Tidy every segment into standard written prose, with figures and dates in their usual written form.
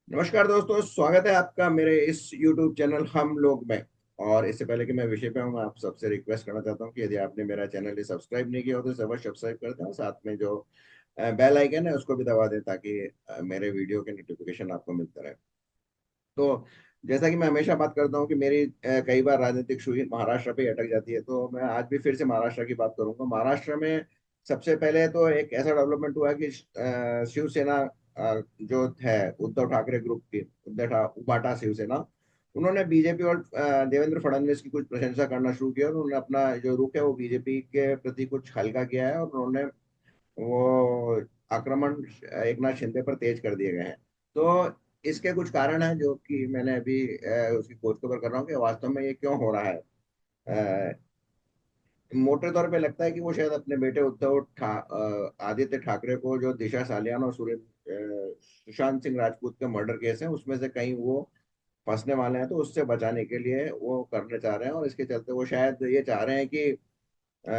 नमस्कार दोस्तों, स्वागत है आपका मेरे इस YouTube चैनल हम लोग में। और इससे पहले कि मैं विषय पे हूँ, मैं आप सबसे रिक्वेस्ट करना चाहता हूँ कि यदि आपने मेरा चैनल सब्सक्राइब नहीं किया हो तो जरूर सब्सक्राइब कर दें और साथ में जो बेल आइकन है उसको भी दबा दें ताकि मेरे वीडियो के नोटिफिकेशन आपको मिलते रहे। तो जैसा कि मैं हमेशा बात करता हूँ कि मेरी कई बार राजनीतिक सुई महाराष्ट्र पे ही अटक जाती है, तो मैं आज भी फिर से महाराष्ट्र की बात करूंगा। महाराष्ट्र में सबसे पहले तो एक ऐसा डेवलपमेंट हुआ कि शिवसेना जो है उद्धव ठाकरे ग्रुप की उबाटा शिवसेना, उन्होंने बीजेपी और देवेंद्र फडणवीस की कुछ प्रशंसा करना शुरू किया और उन्होंने अपना जो रुख है वो बीजेपी के प्रति कुछ हल्का किया है और उन्होंने वो आक्रमण एक नाथ शिंदे पर तेज कर दिए गए हैं। तो इसके कुछ कारण हैं जो कि मैंने अभी उसकी खोज खबर कर रहा हूँ कि वास्तव में ये क्यों हो रहा है। मोटे तौर पे लगता है कि वो शायद अपने बेटे आदित्य ठाकरे को, जो दिशा सालियान और सुशांत सिंह राजपूत के मर्डर केस है उसमें से कहीं वो फंसने वाले हैं, तो उससे बचाने के लिए वो करने चाह रहे हैं। और इसके चलते वो शायद ये चाह रहे हैं कि अ,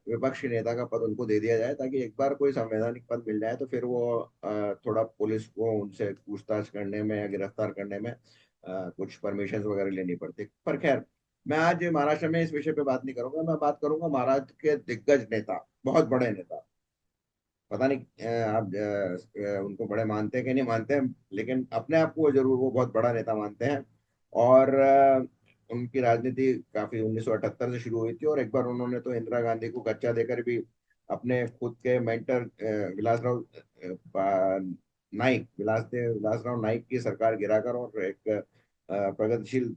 विपक्ष के नेता का पद उनको दे दिया जाए ताकि एक बार कोई संवैधानिक पद मिल जाए तो फिर वो थोड़ा पुलिस को उनसे पूछताछ करने में या गिरफ्तार करने में कुछ परमिशन वगैरह लेनी पड़ती। पर खैर, मैं आज महाराष्ट्र में इस विषय पे बात नहीं करूंगा। मैं बात करूंगा महाराष्ट्र के दिग्गज नेता, बहुत बड़े नेता। पता नहीं आप उनको बड़े मानते हैं कि नहीं मानते हैं, लेकिन अपने आप को जरूर वो बहुत बड़ा नेता मानते हैं। और उनकी राजनीति काफी 1978 से शुरू हुई थी और एक बार उन्होंने तो इंदिरा गांधी को गच्चा देकर भी अपने खुद के मेंटर विलासराव विलासराव नाइक की सरकार गिराकर और एक प्रगतिशील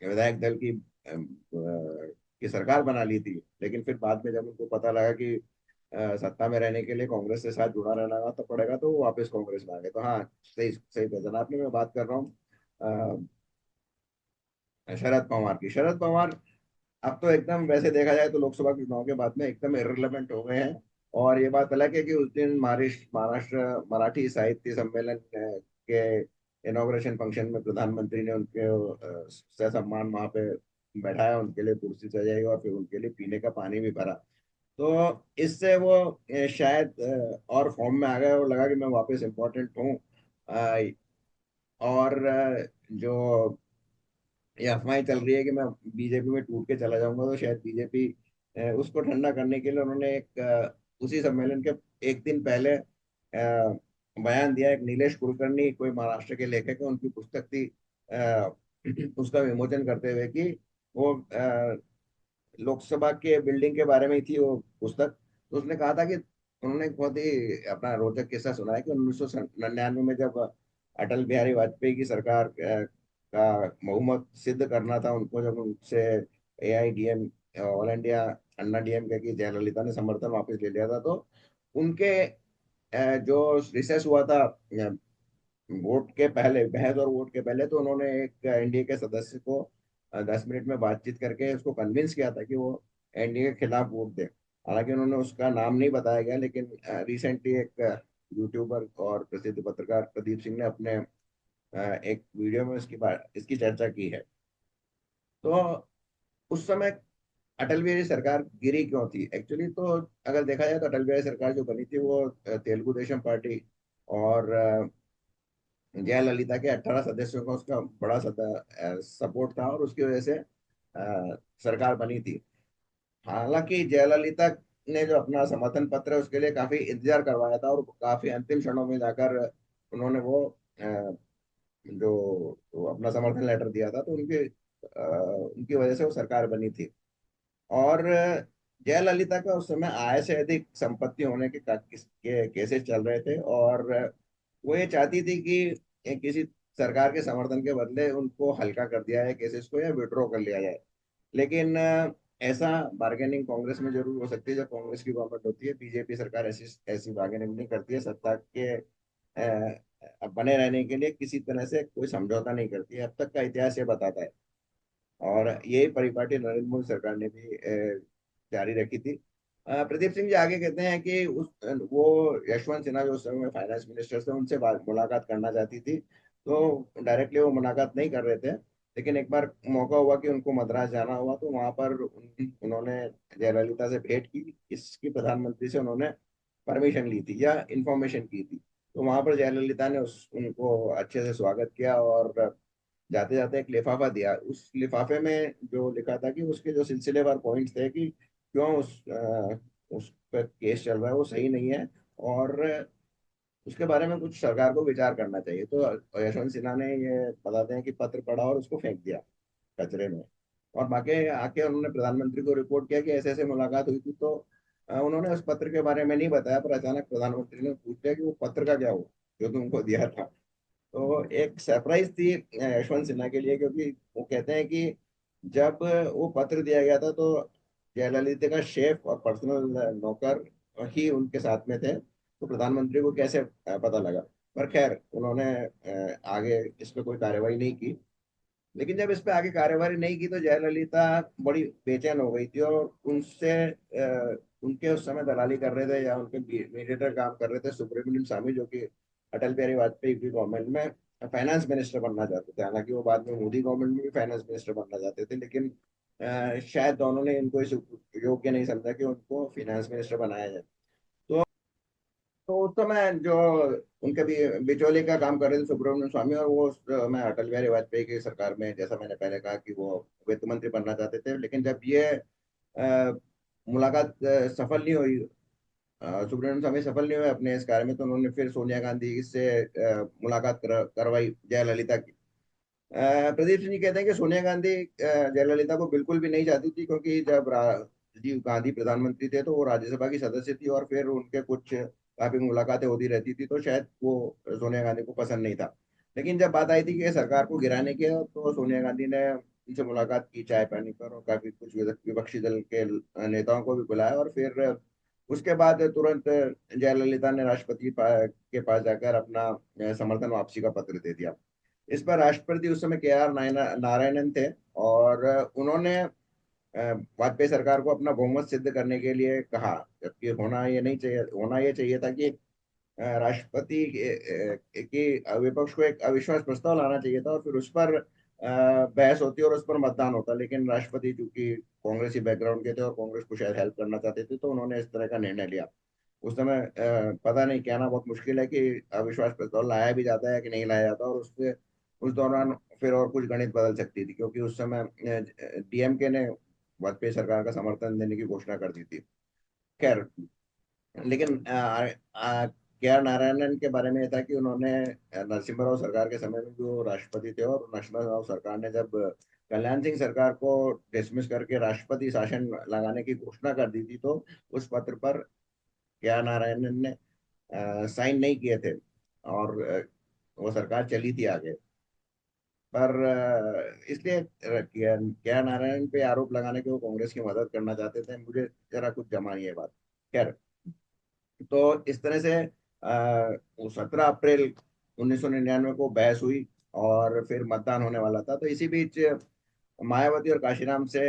विधायक दल की सरकार बना ली थी। लेकिन फिर बाद में जब उनको पता लगा कि सत्ता में रहने के लिए कांग्रेस के साथ जुड़ा रहना तो पड़ेगा, तो वो वापस कांग्रेस में आ गए। तो हाँ, सही सही पहचाना आपने। मैं बात कर रहा हूँ शरद पवार अब तो एकदम, वैसे देखा जाए तो लोकसभा के चुनाव के बाद में एकदम इररिलेवेंट हो गए हैं। और ये बात अलग है कि उस दिन महाराष्ट्र मराठी साहित्य सम्मेलन के इनॉग्रेशन फंक्शन में प्रधानमंत्री ने उनके ससम्मान वहां पे बैठाया, उनके लिए कुर्सी सजाई और फिर उनके लिए पीने का पानी भी भरा। तो इससे वो शायद और फॉर्म में आ गए और लगा कि मैं वापस इम्पोर्टेंट हूँ। और जो ये अफवाहें चल रही है कि मैं बीजेपी में टूट के चला जाऊंगा, तो शायद बीजेपी उसको ठंडा करने के लिए उन्होंने एक उसी सम्मेलन के एक दिन पहले बयान दिया। एक नीलेश कुलकर्णी, कोई महाराष्ट्र के लेखक है, उनकी पुस्तक थी उसका विमोचन करते हुए कि वो लोकसभा के बिल्डिंग के बारे में ही थी वो पुस्तक। तो उसने कहा था कि उन्होंने एक बहुत ही अपना रोचक किस्सा सुना है कि 1999 में जब अटल बिहारी वाजपेयी की सरकार का बहुमत सिद्ध करना था उनको, जब उनसे AIDM ऑल इंडिया अन्ना DMK की जयललिता ने समर्थन वापस ले लिया था, तो उनके जो रिसेस हुआ था वोट के पहले, बहस और वोट के पहले, तो उन्होंने एक NDA के सदस्य को 10 मिनट में बातचीत करके उसको कन्विंस किया था कि वो NDA के खिलाफ वोट दे। हालांकि उन्होंने उसका नाम नहीं बताया गया, लेकिन रिसेंटली एक यूट्यूबर और प्रसिद्ध पत्रकार प्रदीप सिंह ने अपने एक वीडियो में इसकी चर्चा की है। तो उस समय अटल बिहारी सरकार गिरी क्यों थी एक्चुअली? तो अगर देखा जाए तो अटल बिहारी सरकार जो बनी थी वो तेलुगु देशम पार्टी और जयललिता के 18 सदस्यों का उसका बड़ा सपोर्ट था और उसकी वजह से सरकार बनी थी। हालांकि जयललिता ने जो अपना समर्थन पत्र है उसके लिए काफी इंतजार करवाया था और काफी अंतिम क्षणों में जाकर उन्होंने वो जो वो अपना समर्थन लेटर दिया था, तो उनकी वजह से वो सरकार बनी थी। और जयललिता का उस समय आय से अधिक संपत्ति होने के केसेस चल रहे थे और वो ये चाहती थी कि किसी सरकार के समर्थन के बदले उनको हल्का कर दिया जाए केसेस को या विड्रॉ कर लिया जाए। लेकिन ऐसा बार्गेनिंग कांग्रेस में जरूर हो सकती है जब कांग्रेस की गवर्नमेंट होती है। बीजेपी सरकार ऐसी ऐसी बार्गेनिंग नहीं करती है। सत्ता के बने रहने के लिए किसी तरह से कोई समझौता नहीं करती है, अब तक का इतिहास ये बताता है। और यही परिपाटी नरेंद्र मोदी सरकार ने भी जारी रखी थी। प्रदीप सिंह जी आगे कहते हैं कि उस वो यशवंत सिन्हा जो उस समय फाइनेंस मिनिस्टर थे उनसे मुलाकात करना चाहती थी, तो डायरेक्टली वो मुलाकात नहीं कर रहे थे। लेकिन एक बार मौका हुआ कि उनको मद्रास जाना हुआ, तो वहां पर उन्होंने जयललिता से भेंट की। इसकी प्रधानमंत्री से उन्होंने परमिशन ली थी या इंफॉर्मेशन की थी। तो वहां पर जयललिता ने उस उनको अच्छे से स्वागत किया और जाते जाते एक लिफाफा दिया। उस लिफाफे में जो लिखा था कि उसके जो सिलसिलेवार पॉइंट्स थे कि क्यों उस पर केस चल रहा है वो सही नहीं है, और उसके बारे में कुछ सरकार को विचार करना चाहिए। तो यशवंत सिन्हा ने ये बताते हैं कि पत्र पढ़ा और उसको फेंक दिया कचरे में। और बाकी आके उन्होंने प्रधानमंत्री को रिपोर्ट किया कि ऐसे ऐसे मुलाकात हुई थी। तो उन्होंने उस पत्र के बारे में नहीं बताया, पर अचानक प्रधानमंत्री ने पूछ लिया कि वो पत्र का क्या हुआ जो तुमको दिया था। तो एक सरप्राइज थी यशवंत सिन्हा के लिए, क्योंकि वो कहते हैं कि जब वो पत्र दिया गया था तो जयललिता का शेफ और पर्सनल नौकर ही उनके साथ में थे, तो प्रधानमंत्री को कैसे पता लगा। पर खैर उन्होंने आगे इस पे कोई कार्रवाई नहीं की। लेकिन जब इस पे आगे कार्रवाई नहीं की तो जयललिता बड़ी बेचैन हो गई थी, और उनसे उनके उस समय दलाली कर रहे थे या उनके मीडिएटर काम कर रहे थे सुब्रमण्यम स्वामी, जो कि अटल बिहारी वाजपेयी की गवर्नमेंट में फाइनेंस मिनिस्टर बनना चाहते थे। हालांकि वो बाद में मोदी गवर्नमेंट में भी फाइनेंस मिनिस्टर बनना चाहते थे, लेकिन शायद दोनों ने इनको इस योग्य नहीं समझा कि उनको फाइनेंस मिनिस्टर बनाया जाए। तो उस समय जो उनके भी बिचौलिए का काम कर रहे थे सुब्रमण्यम स्वामी, और वो उस मैं अटल बिहारी वाजपेयी की सरकार में, जैसा मैंने पहले कहा कि वो वित्त मंत्री बनना चाहते थे। लेकिन जब ये अ, मुलाकात सफल नहीं हुई, सुब्रमण्यम स्वामी सफल नहीं हुए अपने इस कार्य में, तो उन्होंने फिर सोनिया गांधी से मुलाकात करवाई जयललिता की। प्रदीप सिंह जी कहते हैं कि सोनिया गांधी जयललिता को बिल्कुल भी नहीं चाहती थी, क्योंकि जब राजीव गांधी प्रधानमंत्री थे तो वो राज्यसभा की सदस्य थी, और फिर उनके कुछ काफी मुलाकातें होती रहती थी, तो शायद वो सोनिया गांधी को पसंद नहीं था। लेकिन जब बात आई थी कि सरकार को गिराने की है, तो सोनिया गांधी ने उनसे मुलाकात की चाय पानी पर, और काफी कुछ विपक्षी दल के नेताओं को भी बुलाया, और फिर उसके बाद तुरंत जयललिता ने राष्ट्रपति के पास जाकर अपना समर्थन वापसी का पत्र दे दिया। इस पर राष्ट्रपति उस समय के आर नारायणन थे, और उन्होंने वाजपेयी सरकार को अपना बहुमत सिद्ध करने के लिए कहा। जबकि होना ये चाहिए था कि राष्ट्रपति की विपक्ष को एक अविश्वास प्रस्ताव लाना चाहिए था, और फिर उस पर बहस होती और उस पर मतदान होता। लेकिन राष्ट्रपति चूंकि कांग्रेसी बैकग्राउंड के थे और कांग्रेस को शायद हेल्प करना चाहते थे, तो उन्होंने इस तरह का निर्णय लिया। उस समय पता नहीं, कहना बहुत मुश्किल है कि अविश्वास प्रस्ताव लाया भी जाता है कि नहीं लाया जाता, और उससे उस दौरान फिर और कुछ गणित बदल सकती थी, क्योंकि उस समय डीएमके ने वाजपेयी सरकार का समर्थन देने की घोषणा कर दी थी। खैर, लेकिन के आर नारायणन के बारे में यह था कि उन्होंने नरसिम्हा राव सरकार के समय में जो राष्ट्रपति थे, और नरसिम्हा राव सरकार ने जब कल्याण सिंह सरकार को डिसमिस करके राष्ट्रपति शासन लगाने की घोषणा कर दी थी, तो उस पत्र पर के आर नारायणन ने साइन नहीं किए थे, और वो सरकार चली थी आगे। पर इसलिए के आर नारायण पे आरोप लगाने के वो कांग्रेस की मदद करना चाहते थे, मुझे जरा कुछ जमा नहीं है बात। खैर, तो इस तरह से 17 अप्रैल 1999 को बहस हुई, और फिर मतदान होने वाला था। तो इसी बीच मायावती और काशीराम से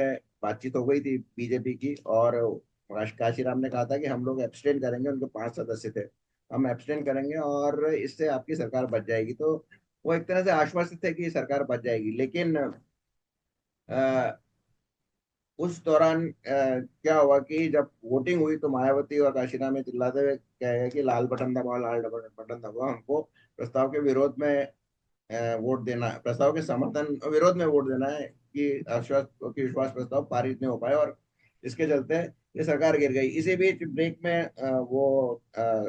बातचीत हो गई थी बीजेपी की, और काशीराम ने कहा था कि हम लोग एब्सटेन करेंगे, उनके 5 सदस्य थे, हम एब्सटेन करेंगे और इससे आपकी सरकार बच जाएगी। तो वो एक तरह से आश्वस्त थे कि सरकार बच जाएगी। लेकिन उस दौरान क्या हुआ कि जब वोटिंग हुई तो मायावती और काशीराम में चिल्लाते हुए कहे कि लाल बटन दबाओ, लाल बटन दबाओ, हमको प्रस्ताव के विरोध में वोट देना है, प्रस्ताव के समर्थन विरोध में वोट देना है कि विश्वास प्रस्ताव पारित नहीं हो पाए, और इसके चलते ये सरकार गिर गई। इसी बीच ब्रेक में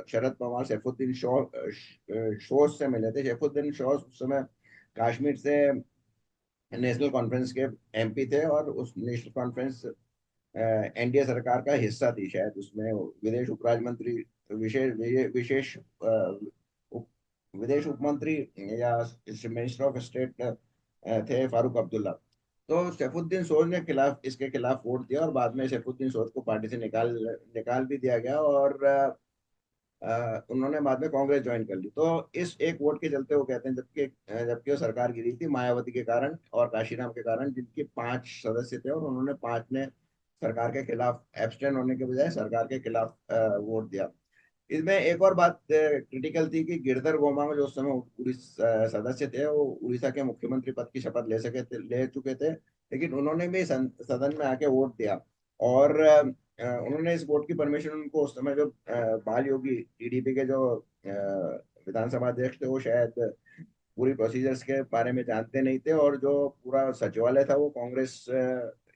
शरद पवार सैफुद्दीन शोज से मिले थे। सैफुद्दीन शोज उस समय कश्मीर से नेशनल कॉन्फ्रेंस के एमपी थे, और उस नेशनल कॉन्फ्रेंस एनडीए सरकार का हिस्सा थी शायद। उसमें विदेश उपराज मंत्री, विशेष विशेष उप, विदेश उपमंत्री या मिनिस्टर ऑफ स्टेट थे फारूक अब्दुल्ला। तो सैफुद्दीन सोज ने इसके खिलाफ वोट दिया, और बाद में सैफुद्दीन सोज को पार्टी से निकाल भी दिया गया, और उन्होंने बाद में कांग्रेस ज्वाइन कर ली। तो इस एक वोट के चलते वो कहते हैं, जबकि वो सरकार गिरी थी मायावती के कारण और काशीराम के कारण, जिनके 5 सदस्य थे, और उन्होंने 5 ने सरकार के खिलाफ एब्सटेन होने के बजाय सरकार के खिलाफ वोट दिया। इसमें एक और बात क्रिटिकल थी कि गिरधर गोमांग जो उस समय उड़ीसा सदस्य थे, वो उड़ीसा के मुख्यमंत्री पद की शपथ ले चुके थे, लेकिन उन्होंने भी सदन में आके वोट दिया। और उन्होंने इस वोट की परमिशन उनको उस समय जो बाल योगी टीडीपी के जो विधानसभा अध्यक्ष थे वो शायद पूरी प्रोसीजर्स के बारे में जानते नहीं थे, और जो पूरा सचिवालय था वो कांग्रेस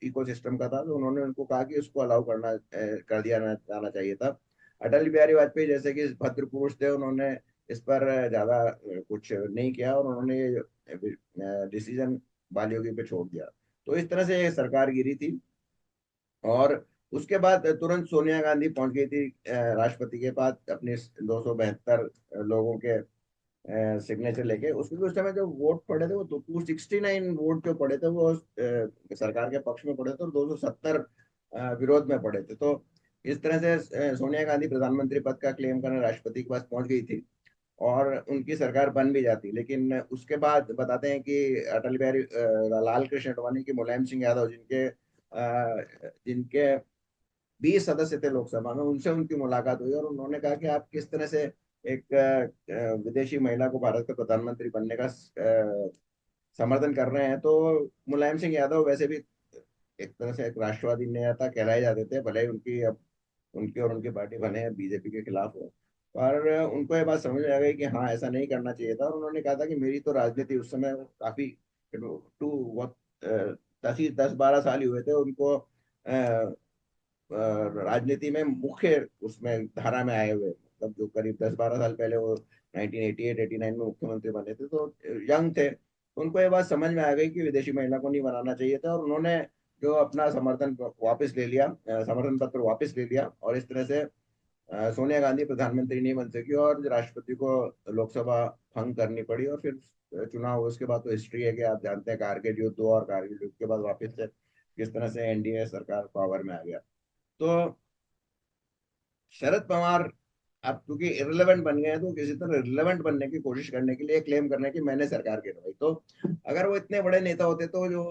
इकोसिस्टम का था, तो उन्होंने उनको कहा कि उसको अलाउ कर दिया जाना चाहिए था। अटल बिहारी वाजपेयी जैसे कि भद्र पुरुष थे, उन्होंने इस पर ज्यादा कुछ नहीं किया, और उन्होंने ये डिसीजन बालियोगी पे छोड़ दिया। तो इस तरह से ये सरकार गिरी थी। और उसके बाद तुरंत सोनिया गांधी पहुंच गई थी राष्ट्रपति के पास अपने 272 लोगों के सिग्नेचर लेके। उसमें भी उस समय जो वोट पड़े थे वो 269 वोट जो पड़े थे वो सरकार के पक्ष में पड़े थे, और 270 विरोध में पड़े थे। तो इस तरह से सोनिया गांधी प्रधानमंत्री पद का क्लेम करने राष्ट्रपति के पास पहुंच गई थी, और उनकी सरकार बन भी जाती। लेकिन उसके बाद बताते हैं कि अटल बिहारी लाल कृष्ण आडवाणी की, मुलायम सिंह यादव जिनके 20 सदस्य थे लोकसभा में, उनसे उनकी मुलाकात हुई, और उन्होंने कहा कि आप किस तरह से एक विदेशी महिला को भारत का प्रधानमंत्री बनने का समर्थन कर रहे हैं। तो मुलायम सिंह यादव वैसे भी एक तरह से एक राष्ट्रवादी नेता कहलाए जाते थे, भले ही उनकी और उनकी पार्टी बने बीजेपी के खिलाफ हो। पर उनको ये बात समझ में आ गई कि हाँ ऐसा नहीं करना चाहिए था, और उन्होंने कहा था कि मेरी तो राजनीति उस समय काफी टू बहुत 10 ही 10 12 साल ही हुए थे उनको राजनीति में मुख्य उसमें धारा में आए हुए, मतलब जो करीब 10 12 साल पहले वो 1988 89 में मुख्यमंत्री बने थे, तो यंग थे। उनको ये बात समझ में आ गई कि विदेशी महिला को नहीं बनाना चाहिए था, और उन्होंने जो अपना समर्थन वापस ले लिया, समर्थन पत्र वापस ले लिया, और इस तरह से सोनिया गांधी प्रधानमंत्री नहीं बन सकी, और राष्ट्रपति को लोकसभा भंग करनी पड़ी। और फिर चुनाव हुए। उसके बाद तो हिस्ट्री है कि आप जानते हैं कारगिल युद्ध हुआ, और कारगिल युद्ध के बाद वापस से किस तरह से एनडीए सरकार पावर में आ गया। तो शरद पवार अब क्योंकि इररिलेवेंट बन गए हैं, तो किसी तरह रिलेवेंट बनने की कोशिश करने के लिए क्लेम करने की मैंने सरकार गिरवाई। तो अगर वो इतने बड़े नेता होते तो जो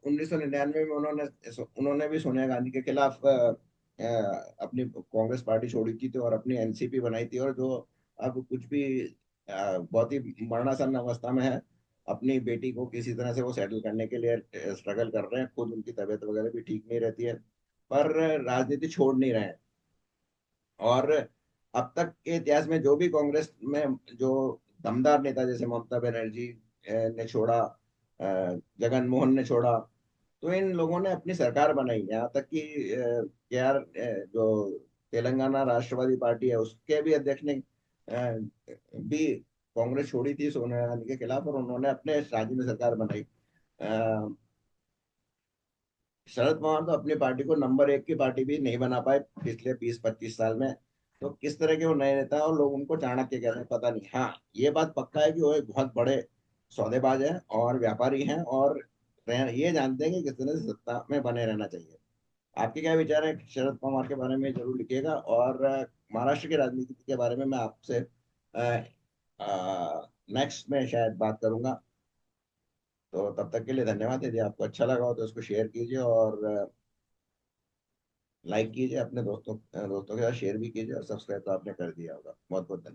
1999 में उन्होंने भी सोनिया गांधी के खिलाफ अपनी कांग्रेस पार्टी छोड़ी थी, तो और अपनी एनसीपी बनाई थी, और जो अब कुछ भी बहुत ही मरणासन अवस्था में है, अपनी बेटी को किसी तरह से वो सेटल करने के लिए स्ट्रगल कर रहे हैं, खुद उनकी तबीयत वगैरह भी ठीक नहीं रहती है, पर राजनीति छोड़ नहीं रहे हैं। और अब तक के इतिहास में जो भी कांग्रेस में जो दमदार नेता, जैसे ममता बनर्जी ने छोड़ा, जगन मोहन ने छोड़ा, तो इन लोगों ने अपनी सरकार बनाई। यहाँ तक कि जो तेलंगाना राष्ट्रवादी पार्टी है उसके भी अध्यक्ष ने भी कांग्रेस छोड़ी थी सोनिया गांधी के खिलाफ, और उन्होंने अपने राज्य में सरकार बनाई। शरद पवार तो अपनी पार्टी को नंबर 1 की पार्टी भी नहीं बना पाए पिछले 20 25 साल में। तो किस तरह के वो नए नेता है, और लोग उनको चाणक्य कहते हैं पता नहीं। हाँ ये बात पक्का है कि वो एक बहुत बड़े सौदेबाज हैं और व्यापारी हैं, और ये जानते हैं कि किस तरह से सत्ता में बने रहना चाहिए। आपके क्या विचार है शरद पवार के बारे में, जरूर लिखिएगा। और महाराष्ट्र की राजनीति के बारे में मैं आपसे नेक्स्ट में शायद बात करूंगा। तो तब तक के लिए धन्यवाद। यदि आपको अच्छा लगा हो तो उसको शेयर कीजिए, और लाइक कीजिए, अपने दोस्तों दोस्तों के साथ शेयर भी कीजिए, और सब्सक्राइब तो आपने कर दिया होगा। बहुत बहुत धन्यवाद।